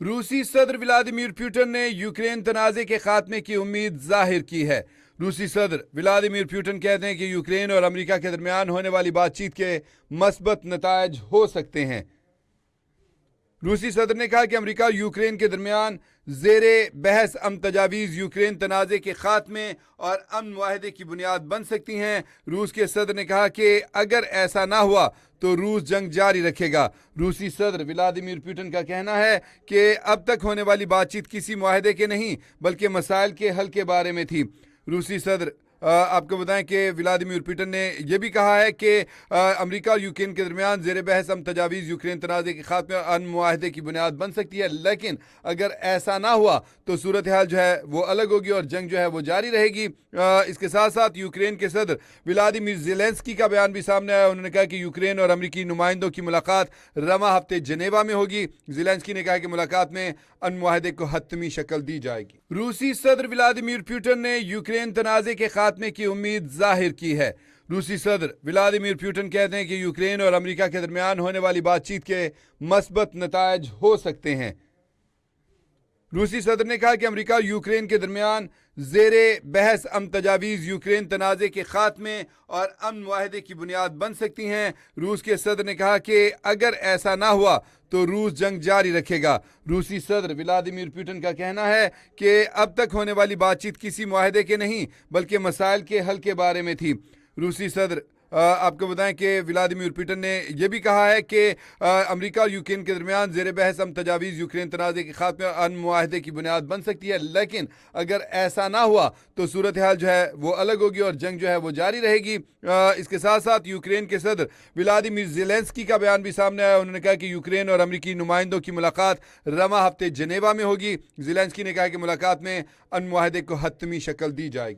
روسی صدر Vladimir Putin نے یوکرین تنازع کے خاتمے کی امید ظاہر کی ہے۔ روسی صدر ولادیمیر پوٹن کہتے ہیں کہ یوکرین اور امریکہ کے درمیان ہونے والی بات چیت کے مثبت نتائج ہو سکتے ہیں۔ روسی صدر نے کہا کہ امریکہ اور یوکرین کے درمیان زیر بحث امن تجاویز یوکرین تنازع کے خاتمے اور امن معاہدے کی بنیاد بن سکتی ہیں۔ روس کے صدر نے کہا کہ اگر ایسا نہ ہوا تو روس جنگ جاری رکھے گا۔ روسی صدر ولادیمیر پوٹن کا کہنا ہے کہ اب تک ہونے والی بات چیت کسی معاہدے کے نہیں بلکہ مسائل کے حل کے بارے میں تھی۔ روسی صدر آپ کو بتائیں کہ ولادیمیر پوٹن نے یہ بھی کہا ہے کہ امریکہ اور یوکرین کے درمیان زیر بحث امن تجاویز یوکرین تنازع کے خاتمے اور امن معاہدے کی بنیاد بن سکتی ہے، لیکن اگر ایسا نہ ہوا تو صورتحال جو ہے وہ الگ ہوگی اور جنگ جو ہے وہ جاری رہے گی۔ اس کے ساتھ ساتھ یوکرین کے صدر ولادیمیر زیلنسکی کا بیان بھی سامنے آیا۔ انہوں نے کہا کہ یوکرین اور امریکی نمائندوں کی ملاقات رواں ہفتے جنیوا میں ہوگی۔ زیلنسکی نے کہا کہ ملاقات میں امن معاہدے کو حتمی شکل دی جائے گی۔ روسی صدر ولادیمیر پوٹن نے یوکرین تنازع کے خاتمے کی امید ظاہر کی ہے۔ روسی صدر ولادیمیر پوٹن کہتے ہیں کہ یوکرین اور امریکہ کے درمیان ہونے والی بات چیت کے مثبت نتائج ہو سکتے ہیں۔ روسی صدر نے کہا کہ امریکہ اور یوکرین کے درمیان زیر بحث امن تجاویز یوکرین تنازع کے خاتمے اور امن معاہدے کی بنیاد بن سکتی ہیں۔ روس کے صدر نے کہا کہ اگر ایسا نہ ہوا تو روس جنگ جاری رکھے گا۔ روسی صدر ولادیمیر پوٹن کا کہنا ہے کہ اب تک ہونے والی بات چیت کسی معاہدے کے نہیں بلکہ مسائل کے حل کے بارے میں تھی۔ روسی صدر آپ کو بتائیں کہ ولادیمیر پوٹن نے یہ بھی کہا ہے کہ امریکہ اور یوکرین کے درمیان زیر بحث امن تجاویز یوکرین تنازع کے خاتمے اور امن معاہدے کی بنیاد بن سکتی ہے، لیکن اگر ایسا نہ ہوا تو صورتحال جو ہے وہ الگ ہوگی اور جنگ جو ہے وہ جاری رہے گی۔ اس کے ساتھ ساتھ یوکرین کے صدر ولادیمیر زیلنسکی کا بیان بھی سامنے آیا۔ انہوں نے کہا کہ یوکرین اور امریکی نمائندوں کی ملاقات رواں ہفتے جنیوا میں ہوگی۔ زیلنسکی نے کہا کہ ملاقات میں امن معاہدے کو حتمی شکل دی جائے گی۔